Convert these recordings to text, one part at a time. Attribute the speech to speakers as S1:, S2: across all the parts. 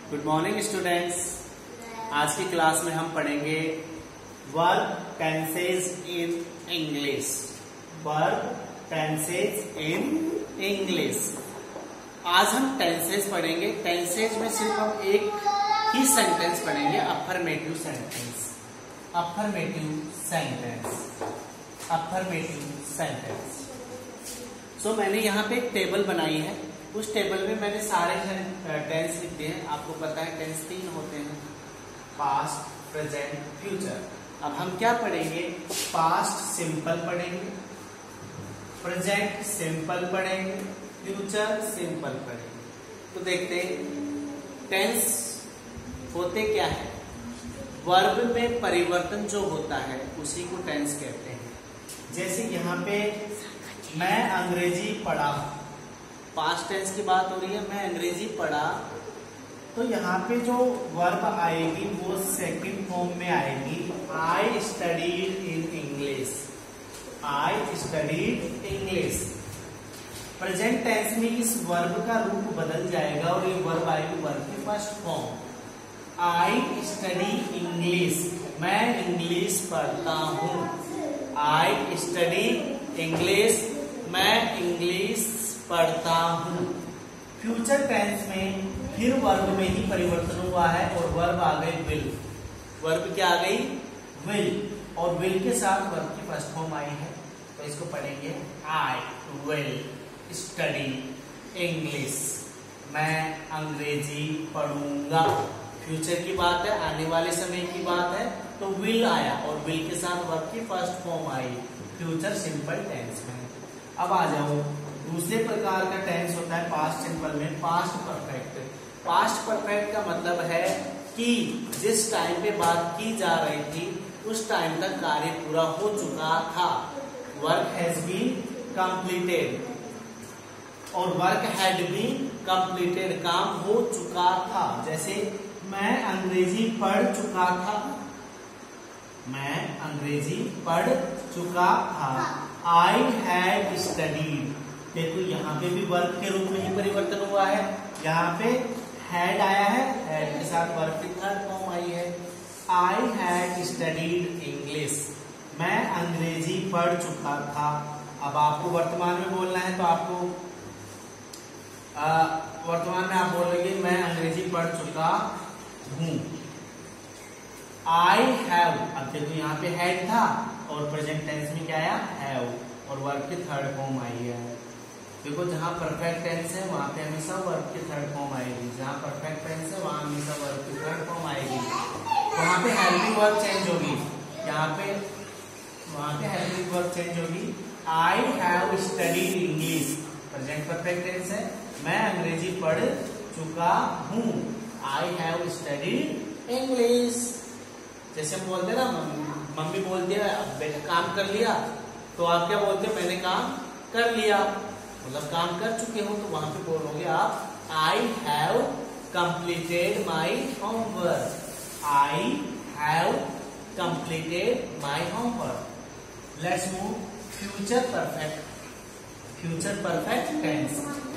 S1: Good morning students. आज की class में हम पढ़ेंगे verb tenses in English. Verb tenses in English. आज हम टेंसेज पढ़ेंगे। टेंसेज में सिर्फ हम एक ही सेंटेंस पढ़ेंगे, affirmative sentence. Affirmative sentence. Affirmative sentence. So मैंने यहाँ पे एक टेबल बनाई है। उस टेबल में मैंने सारे टेंस लिख दिए हैं। आपको पता है टेंस 3 होते हैं, पास्ट, प्रेजेंट, फ्यूचर। अब हम क्या पढ़ेंगे? पास्ट सिंपल पढ़ेंगे, प्रेजेंट सिंपल पढ़ेंगे, फ्यूचर सिंपल पढ़ेंगे। तो देखते हैं टेंस होते क्या है। वर्ब में परिवर्तन जो होता है उसी को टेंस कहते हैं। जैसे यहाँ पे मैं अंग्रेजी पढ़ा, पास्ट टेंस की बात हो रही है, मैं अंग्रेजी पढ़ा, तो यहाँ पे जो वर्ब आएगी वो सेकंड फॉर्म में आएगी, I studied in English. I studied English. Present tense में इस वर्ब का रूप बदल जाएगा और ये वर्ब आएगी वर्ब की first form. I study English, मैं इंग्लिश पढ़ता हूँ। आई स्टडी इंग्लिश, मैं इंग्लिश पढ़ता हूँ। फ्यूचर टेंस में फिर वर्ब में ही परिवर्तन हुआ है और वर्ब आ गई विल। वर्ब क्या आ गई? विल। और विल के साथ वर्ब की फर्स्ट फॉर्म आई है, तो इसको पढ़ेंगे आई विल स्टडी इंग्लिश, मैं अंग्रेजी पढ़ूंगा। फ्यूचर की बात है, आने वाले समय की बात है, तो विल आया और विल के साथ वर्ब की first form I future simple tense में। अब आ जाओ, दूसरे प्रकार का टेंस होता है पास्ट सिंपल में, पास्ट परफेक्ट। पास्ट परफेक्ट का मतलब है कि जिस टाइम पे बात की जा रही थी उस टाइम तक कार्य पूरा हो चुका था। वर्क हैज बीन कंप्लीटेड और वर्क हैड बीन कंप्लीटेड, काम हो चुका था। जैसे मैं अंग्रेजी पढ़ चुका था, मैं अंग्रेजी पढ़ चुका था। I had studied. देखो यहाँ पे भी वर्ब के रूप में ही परिवर्तन हुआ है। यहाँ पे हैड आया है, हैड के साथ वर्ब की थर्ड फॉर्म आई है। आई हैड स्टडीड इंग्लिश, मैं अंग्रेजी पढ़ चुका था। अब आपको वर्तमान में बोलना है, तो आपको वर्तमान में आप बोलेंगे मैं अंग्रेजी पढ़ चुका हूँ। I have. अब देखो यहाँ पे हैड था और प्रेजेंट टेंस में क्या आया? हैव, और वर्ब की थर्ड फॉर्म आई है। देखो जहां परफेक्ट टेंस है वहां पे हमेशा वर्ब की थर्ड फॉर्म आएगी, जहां परफेक्ट टेंस है वहां हमेशा वर्ब की थर्ड फॉर्म आएगी। वहां पे हेल्पिंग वर्ब चेंज होगी, यहाँ पे वहां पे हेल्पिंग वर्ब चेंज होगी। I have studied English, present perfect tense है, मैं अंग्रेजी पढ़ चुका हूँ। I have studied English. जैसे हम बोलते हैं ना, मम्मी बोलती है बेटा काम कर लिया, तो आप क्या बोलते हैं? मैंने काम कर लिया, मतलब काम कर चुके हो। तो वहां पे बोलोगे आप I have completed my homework. I have completed my homework. Let's move future perfect. Future perfect tense.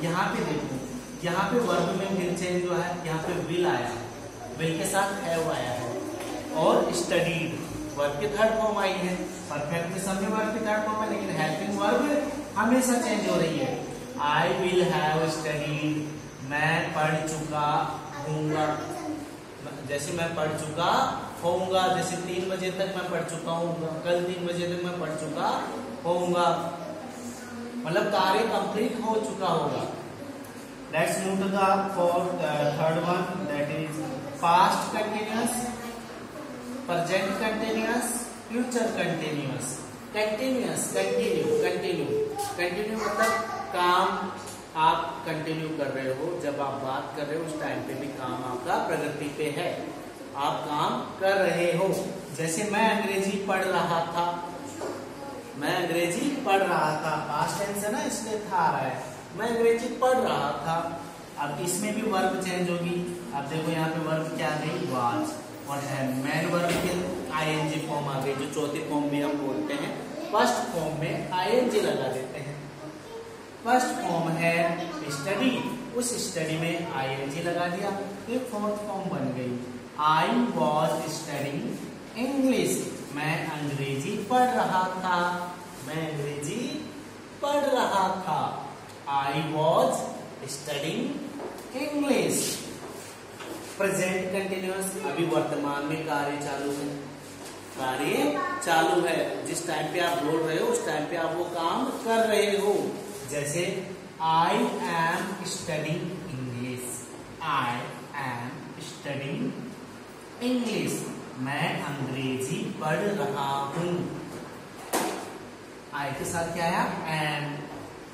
S1: यहाँ पे देखो, यहाँ पे वर्ब में फिर चेंज हुआ है, यहाँ पे विल आया, विल के साथ हैव आया है, और स्टडीड वर्ब की थर्ड फॉर्म आई है। परफेक्ट में सब में वर्ब की थर्ड फॉर्म है, लेकिन हेल्पिंग वर्ब हमेशा चेंज हो रही है। आई विल हैव स्टडीड, मैं पढ़ चुका हूँगा। जैसे मैं पढ़ चुका होऊंगा, जैसे 3 बजे तक मैं पढ़ चुका हूँ, कल 3 बजे तक मैं पढ़ चुका होऊंगा, मतलब कार्य कंप्लीट हो चुका होगा। Let's move to the third one, that is past continuous, present continuous, future continuous. Continuous, continue मतलब काम आप कंटिन्यू कर रहे हो। जब आप बात कर रहे हो उस टाइम पे भी काम आपका प्रगति पे है, आप काम कर रहे हो। जैसे मैं अंग्रेजी पढ़ रहा था, मैं अंग्रेजी पढ़ रहा था, पास्ट टेंस है ना, इसलिए था आ रहा है, मैं अंग्रेजी पढ़ रहा था। अब इसमें भी वर्ब चेंज होगी। अब देखो यहाँ पे वर्ब क्या आ गई? वाज। और है मैन वर्ब के आईएनजी फॉर्म आ गई, जो चौथी फॉर्म में हम बोलते हैं। फर्स्ट फॉर्म में आईएनजी लगा देते हैं। फर्स्ट फॉर्म है स्टडी, उस स्टडी में आईएनजी लगा दिया, ये फोर्थ फॉर्म बन गई। आई वॉज स्टडिंग इंग्लिश, मैं अंग्रेजी पढ़ रहा था, मैं अंग्रेजी पढ़ रहा था। I was studying English. Present continuous, अभी वर्तमान में कार्य चालू है, कार्य चालू है। जिस टाइम पे आप बोल रहे हो उस टाइम पे आप वो काम कर रहे हो। जैसे I am studying English, I am studying English, मैं अंग्रेजी पढ़ रहा हूं। आई के साथ क्या आया? एम।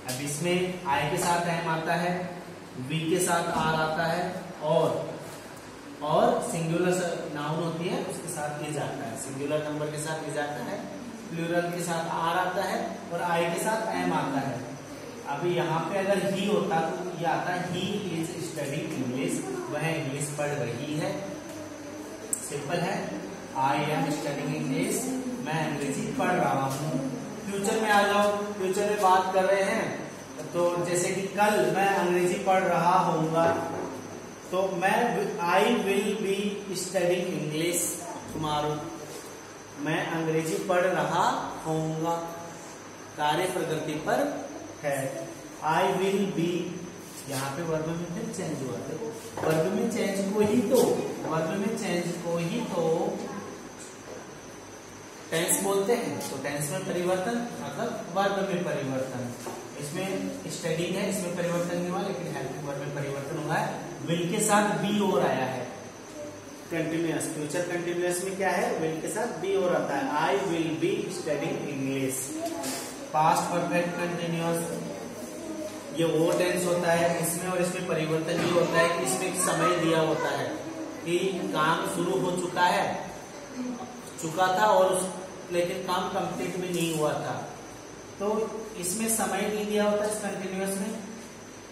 S1: अब इसमें आई के साथ एम आता है, वी के साथ आर आता है, और सिंगुलर नाउन होती है उसके साथ ये जाता है, सिंगुलर नंबर के साथ ये जाता है, प्लूरल के साथ आर आता है और आई के साथ एम आता है। अभी यहाँ पे अगर ही होता तो ये आता है ही इज स्टडिंग इंग्लिश, वह इंग्लिश पढ़ रही है। सिंपल है, आई एम स्टडिंग इंग्लिश, मैं अंग्रेजी पढ़ रहा हूँ। फ्यूचर में आ जाओ, फ्यूचर में बात कर रहे हैं तो जैसे कि कल मैं अंग्रेजी पढ़ रहा होऊंगा, तो मैं I will be studying English tomorrow, मैं अंग्रेजी पढ़ रहा होऊंगा। कार्य प्रगति पर है। आई विल बी, यहाँ पे वर्ब में फिर चेंज हुआ, देखो वर्ब में चेंज को ही तो, वर्ब में चेंज को ही तो टेंस बोलते हैं। तो टेंस में परिवर्तन मतलब वर्ब में परिवर्तन। इसमें स्टडिंग है, इसमें परिवर्तन नहीं हुआ, लेकिन हेल्पिंग वर्ब में परिवर्तन हुआ है। विल के साथ बी और आया है। कंटिन्यूअस, फ्यूचर कंटिन्यूअस में क्या है? विल के साथ बी और आता है। I will be studying English. Past perfect continuous, ये वो टेंस होता है, इसमें और इसमें परिवर्तन ये होता है कि इसमें समय दिया होता है कि काम शुरू हो चुका है, चुका था और लेकिन काम कंप्लीट भी नहीं हुआ था, तो इसमें समय नहीं दिया होता इस कंटिन्यूअस में।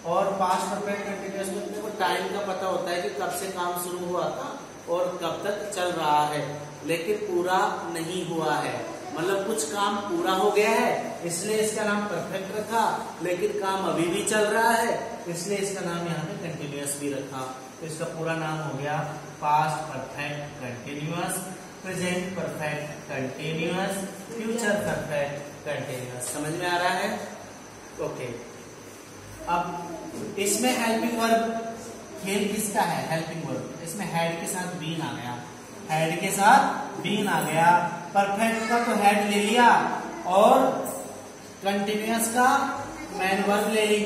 S1: और पास्ट परफेक्ट कंटिन्यूअस में देखो टाइम का पता होता है कि कब से काम शुरू हुआ था और कब तक चल रहा है, लेकिन पूरा नहीं हुआ है, मतलब कुछ काम पूरा हो गया है इसलिए इसका नाम परफेक्ट रखा, लेकिन काम अभी भी चल रहा है इसलिए इसका नाम यहाँ पे कंटिन्यूअस भी रखा। तो इसका पूरा नाम हो गया past perfect continuous, present perfect continuous, future perfect continuous. समझ में आ रहा है? ओके। अब इसमें हेल्पिंग वर्ब, खेल किसका है? Helping verb. इसमें हेड के साथ बीन आ गया, हेड के साथ बीन आ गया। परफेक्ट का तो हेड ले लिया और कंटिन्यूअस का मेन वर्ब ले ली।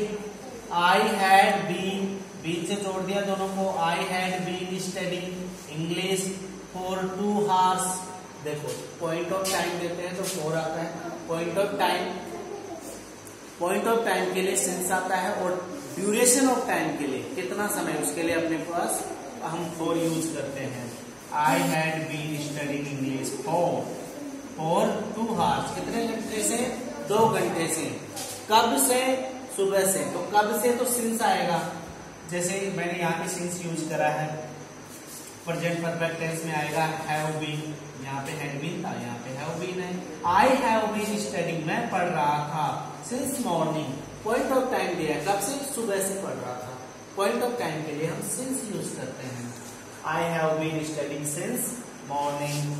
S1: आई हैड बीन, बीन से जोड़ दिया दोनों को। I had been studying English for 2 hours। देखो पॉइंट ऑफ टाइम देते हैं तो 4 आता है। Point of time, point of time के लिए सिंस आता है और ड्यूरेशन ऑफ टाइम के लिए कितना समय, उसके लिए अपने पास हम 4 यूज करते हैं। I had been studying English for 2 hours। कितने घंटे से? 2 घंटे से। कब से? सुबह से। तो कब से तो सिंस आएगा, जैसे मैंने यहाँ पे सिंस यूज करा है। प्रेजेंट परफेक्ट टेंस में आएगा हैव बीन, यहाँ पे हैड बीन था, यहाँ पे हैव बीन है। आई हैव बीन स्टडीइंग, मैं पढ़ रहा था since morning. Point of time दिया है, कब से? सुबह से पढ़ रहा था। पॉइंट ऑफ टाइम के लिए हम सिंस यूज करते हैं। I have been studying since morning.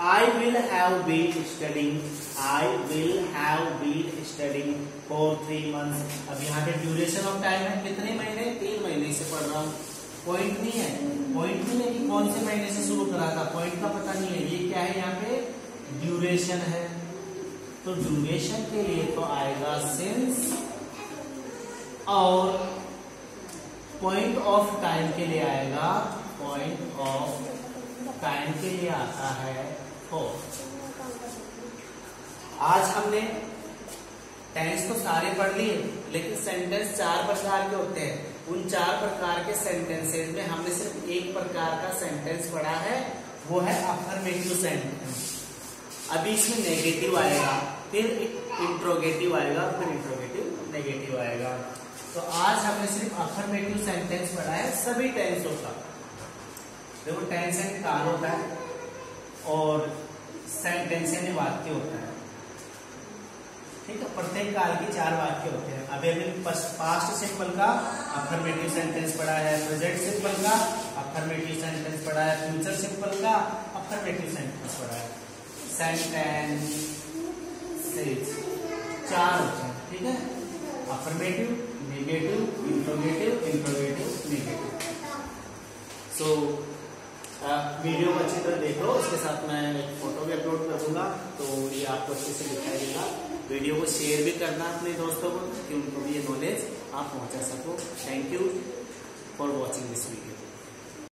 S1: I will have been studying, I will have been studying for 3 months। अब यहाँ पे ड्यूरेशन ऑफ टाइम है, कितने महीने? 3 महीने से पढ़ रहा हूँ। पॉइंट नहीं है, पॉइंट नहीं है कि कौन से महीने से शुरू करा था, पॉइंट का पता नहीं है। ये क्या है? यहाँ पे ड्यूरेशन है, तो ड्यूरेशन के लिए तो आएगा सिंस, और पॉइंट ऑफ टाइम के लिए आएगा, पॉइंट ऑफ टाइम के लिए आता है फॉर। आज हमने टेंस तो सारे पढ़ लिए, लेकिन सेंटेंस 4 प्रकार के होते हैं। उन 4 प्रकार के सेंटेंसेस में हमने सिर्फ एक प्रकार का सेंटेंस पढ़ा है, वो है अफर्मेटिव सेंटेंस। अभी इसमें नेगेटिव आएगा, फिर इंट्रोगेटिव आएगा, फिर इंट्रोगेटिव नेगेटिव आएगा। तो आज हमने सिर्फ अफर्मेटिव सेंटेंस पढ़ा है सभी टेंसों का। देखो टेंस यानी काल होता है और सेंटेंस यानी वाक्य होता है। ठीक है, प्रत्येक काल के 4 वाक्य होते हैं। अभी हमने पास्ट सिंपल का अफर्मेटिव सेंटेंस पढ़ा है, प्रेजेंट सिंपल का अफर्मेटिव सेंटेंस पढ़ा है, फ्यूचर सिंपल का अफर्मेटिव सेंटेंस पढ़ा है। सेंटेंस 4 होते हैं, ठीक है, affirmative, negative, interrogative, interrogative, negative. So video को अच्छी तरह देखो, उसके साथ मैं एक फोटो भी अपलोड कर दूंगा, तो ये आपको अच्छे से दिखाई देगा। वीडियो को शेयर भी करना अपने दोस्तों को, कि उनको भी ये नॉलेज आप पहुंचा सको। Thank you for watching this video.